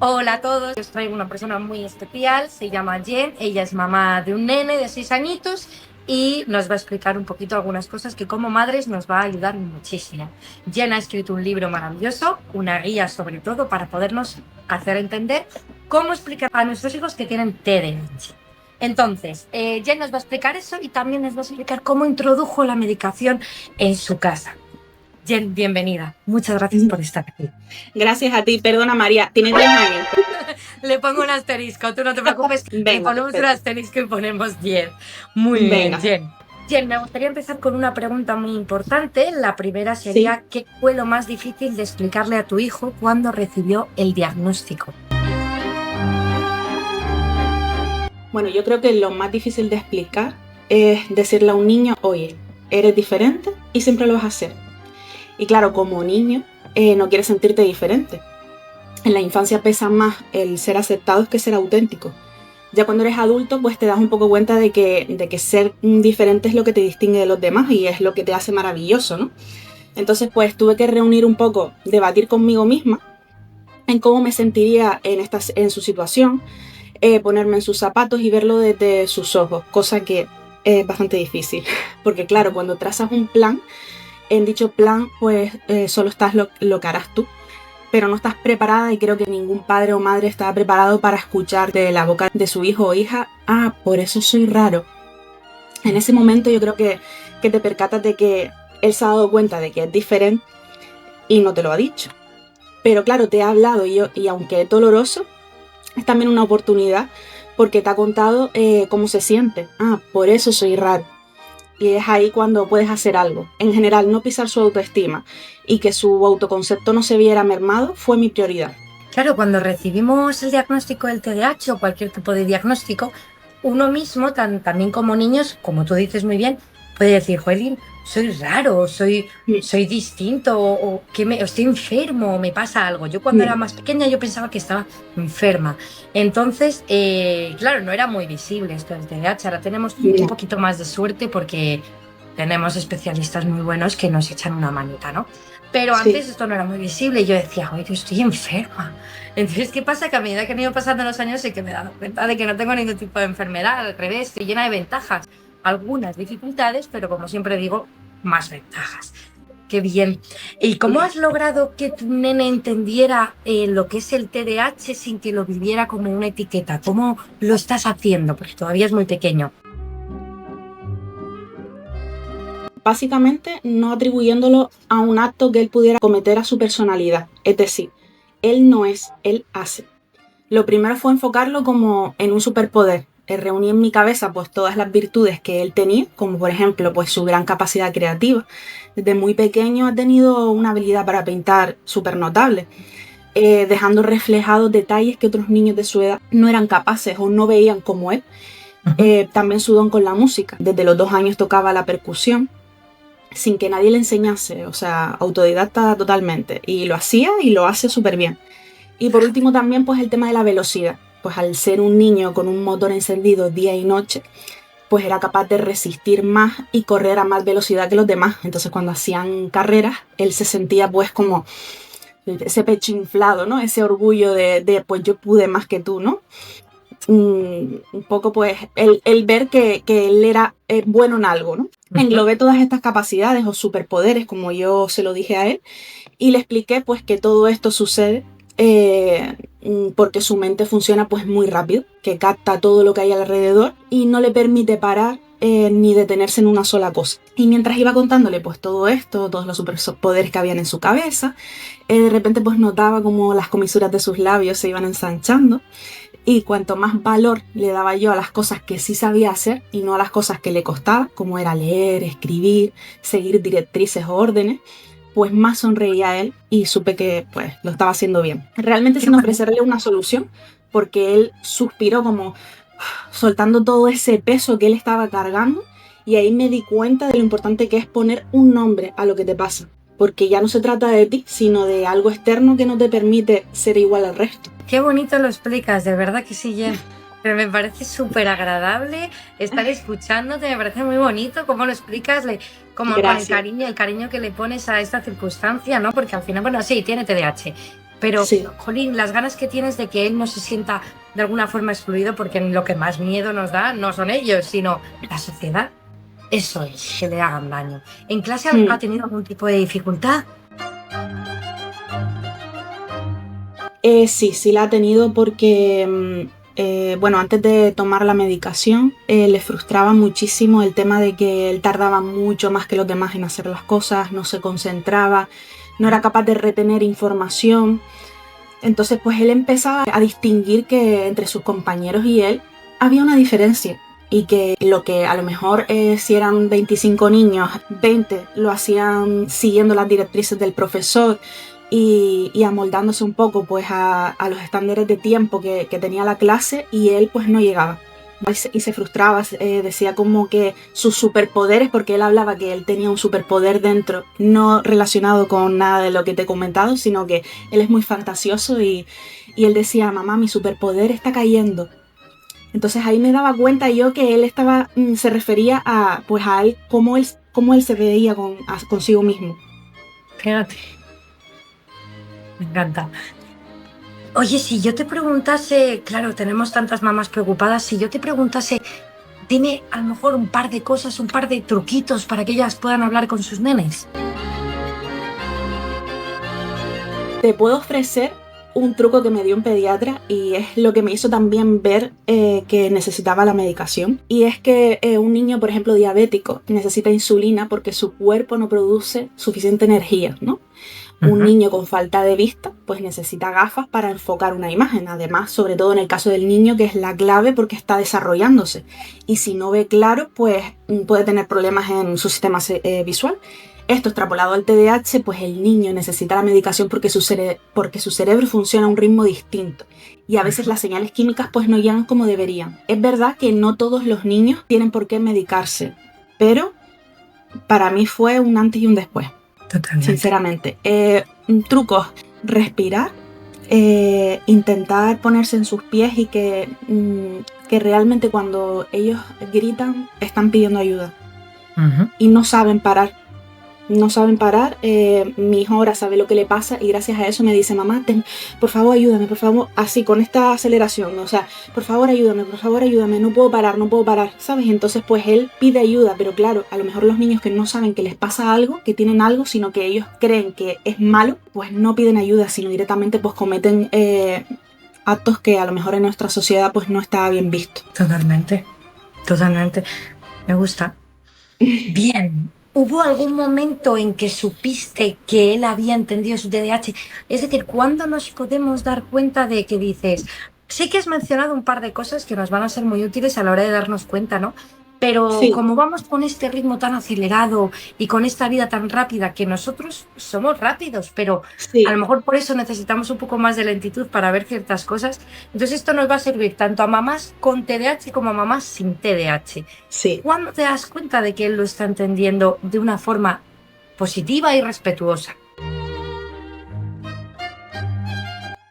Hola a todos, os traigo una persona muy especial, se llama Jen, ella es mamá de un nene de 6 añitos y nos va a explicar un poquito algunas cosas que como madres nos va a ayudar muchísimo. Jen ha escrito un libro maravilloso, una guía sobre todo para podernos hacer entender cómo explicar a nuestros hijos que tienen TDAH. Entonces, Jen nos va a explicar eso y también nos va a explicar cómo introdujo la medicación en su casa. Jen, bienvenida. Muchas gracias por estar aquí. Gracias a ti. Perdona, María, tiene 10 años. Le pongo un asterisco, tú no te preocupes. Le Venga, ponemos un perfecto. asterisco y ponemos 10. Muy bien, Venga. Jen. Jen, me gustaría empezar con una pregunta muy importante. La primera sería, Sí. ¿qué fue lo más difícil de explicarle a tu hijo cuando recibió el diagnóstico? Bueno, yo creo que lo más difícil de explicar es decirle a un niño, oye, eres diferente y siempre lo vas a hacer. Y claro, como niño, no quieres sentirte diferente. En la infancia pesa más el ser aceptado que ser auténtico. Ya cuando eres adulto, pues te das un poco cuenta de que ser diferente es lo que te distingue de los demás y es lo que te hace maravilloso, ¿no? Entonces, pues tuve que reunir un poco, debatir conmigo misma en cómo me sentiría en su situación, ponerme en sus zapatos y verlo desde sus ojos, cosa que es bastante difícil. Porque claro, cuando trazas un plan, en dicho plan, pues solo estás lo que harás tú, pero no estás preparada y creo que ningún padre o madre está preparado para escuchar de la boca de su hijo o hija, ah, por eso soy raro. En ese momento yo creo que te percatas de que él se ha dado cuenta de que es diferente y no te lo ha dicho. Pero claro, te ha hablado y aunque es doloroso, es también una oportunidad porque te ha contado cómo se siente. Ah, por eso soy raro. Y es ahí cuando puedes hacer algo. En general, no pisar su autoestima y que su autoconcepto no se viera mermado fue mi prioridad. Claro, cuando recibimos el diagnóstico del TDAH o cualquier tipo de diagnóstico, uno mismo, también como niños, como tú dices muy bien, puede decir, Joelín, soy raro, soy distinto, o que estoy enfermo, o me pasa algo. Yo cuando era más pequeña yo pensaba que estaba enferma. Entonces, claro, no era muy visible esto del TDAH. Ahora tenemos un poquito más de suerte porque tenemos especialistas muy buenos que nos echan una manita, ¿no? Pero antes esto no era muy visible y yo decía, oye, yo estoy enferma. Entonces, ¿qué pasa? Que a medida que han ido pasando los años sí que me he dado cuenta de que no tengo ningún tipo de enfermedad, al revés, estoy llena de ventajas. Algunas dificultades, pero como siempre digo, más ventajas. Qué bien. ¿Y cómo has logrado que tu nene entendiera lo que es el TDAH sin que lo viviera como una etiqueta? ¿Cómo lo estás haciendo? Porque todavía es muy pequeño. Básicamente, no atribuyéndolo a un acto que él pudiera cometer a su personalidad. Es decir, él no es, él hace. Lo primero fue enfocarlo como en un superpoder. Reuní en mi cabeza pues todas las virtudes que él tenía, como por ejemplo pues su gran capacidad creativa. Desde muy pequeño ha tenido una habilidad para pintar súper notable, dejando reflejados detalles que otros niños de su edad no eran capaces o no veían como él. También su don con la música. Desde los 2 años tocaba la percusión sin que nadie le enseñase, o sea, autodidacta totalmente. Y lo hacía y lo hace súper bien. Y por último también pues el tema de la velocidad. Pues al ser un niño con un motor encendido día y noche, pues era capaz de resistir más y correr a más velocidad que los demás. Entonces cuando hacían carreras, él se sentía pues como ese pecho inflado, ¿no? Ese orgullo de pues yo pude más que tú, ¿no? Un poco pues el ver que él era bueno en algo, ¿no? Englobé todas estas capacidades o superpoderes, como yo se lo dije a él, y le expliqué pues que todo esto sucede porque su mente funciona pues muy rápido, que capta todo lo que hay alrededor y no le permite parar ni detenerse en una sola cosa. Y mientras iba contándole pues todo esto, todos los superpoderes que habían en su cabeza, de repente pues notaba como las comisuras de sus labios se iban ensanchando. Y cuanto más valor le daba yo a las cosas que sí sabía hacer y no a las cosas que le costaba, como era leer, escribir, seguir directrices o órdenes, pues más sonreía él y supe que pues lo estaba haciendo bien. Realmente sin ofrecerle una solución, porque él suspiró como soltando todo ese peso que él estaba cargando, y ahí me di cuenta de lo importante que es poner un nombre a lo que te pasa, porque ya no se trata de ti, sino de algo externo que no te permite ser igual al resto. Qué bonito lo explicas, de verdad que sí, Jen. Pero me parece súper agradable estar escuchándote, me parece muy bonito cómo lo explicas, como con el cariño que le pones a esta circunstancia, ¿no? Porque al final, bueno, sí, tiene TDAH, Pero, Sí. jolín, las ganas que tienes de que él no se sienta de alguna forma excluido, porque lo que más miedo nos da no son ellos, sino la sociedad. Eso es, que le hagan daño. ¿En clase ha tenido algún tipo de dificultad? Sí la ha tenido porque, bueno, antes de tomar la medicación le frustraba muchísimo el tema de que él tardaba mucho más que los demás en hacer las cosas, no se concentraba, no era capaz de retener información. Entonces, pues él empezaba a distinguir que entre sus compañeros y él había una diferencia. Y que lo que a lo mejor si eran 25 niños, 20 lo hacían siguiendo las directrices del profesor y amoldándose un poco pues a los estándares de tiempo que tenía la clase, y él pues no llegaba. Y se frustraba, decía como que sus superpoderes, porque él hablaba que él tenía un superpoder dentro, no relacionado con nada de lo que te he comentado, sino que él es muy fantasioso y él decía, mamá, mi superpoder está cayendo. Entonces ahí me daba cuenta yo que él se refería a él, cómo él se veía consigo mismo. Fíjate. Me encanta. Oye, si yo te preguntase, claro, tenemos tantas mamás preocupadas, si yo te preguntase, dime a lo mejor un par de cosas, un par de truquitos para que ellas puedan hablar con sus nenes. Te puedo ofrecer un truco que me dio un pediatra y es lo que me hizo también ver que necesitaba la medicación. Y es que un niño, por ejemplo, diabético, necesita insulina porque su cuerpo no produce suficiente energía, ¿no? Un niño con falta de vista, pues necesita gafas para enfocar una imagen. Además, sobre todo en el caso del niño, que es la clave porque está desarrollándose. Y si no ve claro, pues puede tener problemas en su sistema visual. Esto extrapolado al TDAH, pues el niño necesita la medicación porque su cerebro funciona a un ritmo distinto. Y a veces las señales químicas pues no llegan como deberían. Es verdad que no todos los niños tienen por qué medicarse, pero para mí fue un antes y un después. Totalmente. Sinceramente. Trucos: respirar, intentar ponerse en sus pies y que realmente cuando ellos gritan están pidiendo ayuda. Y no saben parar. Mi hijo ahora sabe lo que le pasa y gracias a eso me dice, mamá, por favor ayúdame, por favor, así con esta aceleración, o sea, por favor ayúdame, no puedo parar, ¿sabes? Entonces pues él pide ayuda, pero claro, a lo mejor los niños que no saben que les pasa algo, que tienen algo, sino que ellos creen que es malo, pues no piden ayuda, sino directamente pues cometen actos que a lo mejor en nuestra sociedad pues no está bien visto. Totalmente, me gusta. Bien. ¿Hubo algún momento en que supiste que él había entendido su TDAH? Es decir, ¿cuándo nos podemos dar cuenta de que dices, sí que has mencionado un par de cosas que nos van a ser muy útiles a la hora de darnos cuenta, ¿no? Pero Sí. como vamos con este ritmo tan acelerado y con esta vida tan rápida, que nosotros somos rápidos, pero Sí. a lo mejor por eso necesitamos un poco más de lentitud para ver ciertas cosas. Entonces esto nos va a servir tanto a mamás con TDAH como a mamás sin TDAH. Sí. ¿Cuándo te das cuenta de que él lo está entendiendo de una forma positiva y respetuosa?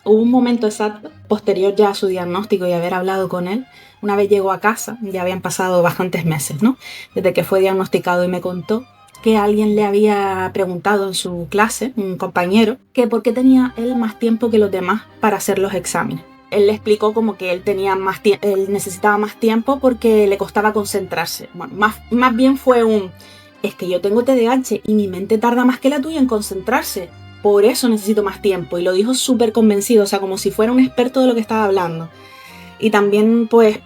Hubo un momento exacto, posterior ya a su diagnóstico y haber hablado con él. Una vez llegó a casa, ya habían pasado bastantes meses, ¿no? Desde que fue diagnosticado, y me contó que alguien le había preguntado en su clase, un compañero, que por qué tenía él más tiempo que los demás para hacer los exámenes. Él le explicó como que él necesitaba más tiempo porque le costaba concentrarse. Bueno, más bien fue es que yo tengo TDAH y mi mente tarda más que la tuya en concentrarse. Por eso necesito más tiempo. Y lo dijo súper convencido, o sea, como si fuera un experto de lo que estaba hablando. Y también, pues,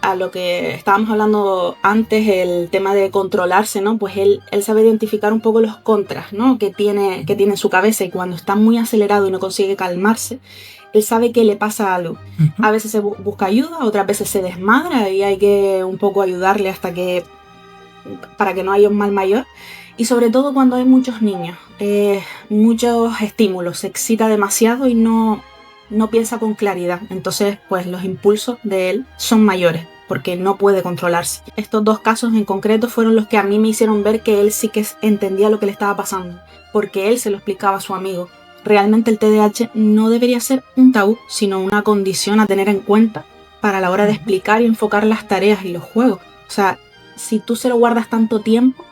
a lo que estábamos hablando antes, el tema de controlarse, ¿no? Pues él sabe identificar un poco los contras, ¿no? que tiene en su cabeza, y cuando está muy acelerado y no consigue calmarse, él sabe que le pasa algo. A veces se busca ayuda, otras veces se desmadra y hay que un poco ayudarle para que no haya un mal mayor. Y sobre todo cuando hay muchos niños, muchos estímulos, se excita demasiado y no piensa con claridad. Entonces, pues los impulsos de él son mayores porque no puede controlarse. Estos dos casos en concreto fueron los que a mí me hicieron ver que él sí que entendía lo que le estaba pasando, porque él se lo explicaba a su amigo. Realmente el TDAH no debería ser un tabú, sino una condición a tener en cuenta para la hora de explicar y enfocar las tareas y los juegos. O sea, si tú se lo guardas tanto tiempo,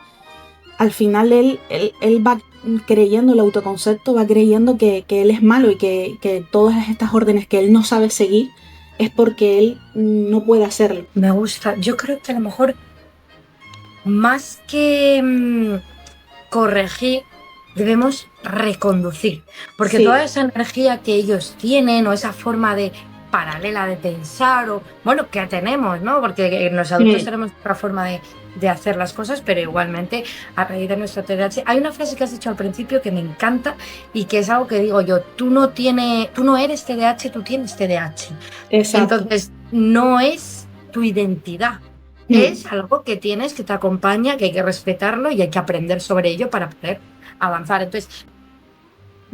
al final él va creyendo, el autoconcepto va creyendo que él es malo y que todas estas órdenes que él no sabe seguir es porque él no puede hacerlo. Me gusta. Yo creo que a lo mejor más que corregir, debemos reconducir. Porque Sí. toda esa energía que ellos tienen o esa forma de paralela de pensar o, bueno, que tenemos, ¿no? Porque los adultos tenemos otra forma de hacer las cosas, pero igualmente a raíz de nuestro TDAH. Hay una frase que has dicho al principio que me encanta y que es algo que digo yo, tú no eres TDAH, tú tienes TDAH. Exacto. Entonces, no es tu identidad. Es algo que tienes, que te acompaña, que hay que respetarlo y hay que aprender sobre ello para poder avanzar. Entonces,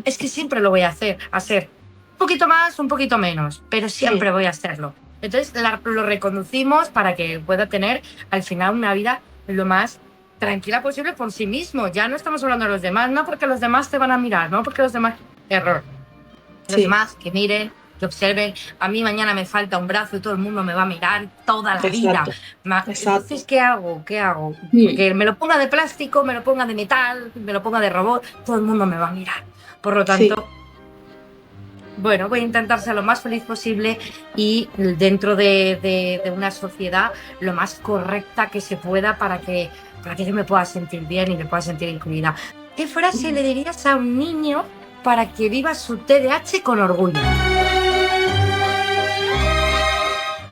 es que siempre lo voy a hacer un poquito más, un poquito menos, pero siempre voy a hacerlo. Entonces, lo reconducimos para que pueda tener al final una vida lo más tranquila posible por sí mismo. Ya no estamos hablando de los demás, no porque los demás te van a mirar, no porque los demás... Error. Los demás que miren, que observen. A mí mañana me falta un brazo y todo el mundo me va a mirar toda la vida. Entonces, ¿qué hago? Porque me lo ponga de plástico, me lo ponga de metal, me lo ponga de robot, todo el mundo me va a mirar. Por lo tanto, bueno, voy a intentar ser lo más feliz posible y dentro de una sociedad lo más correcta que se pueda para que yo me pueda sentir bien y me pueda sentir incluida. ¿Qué frase le dirías a un niño para que viva su TDAH con orgullo?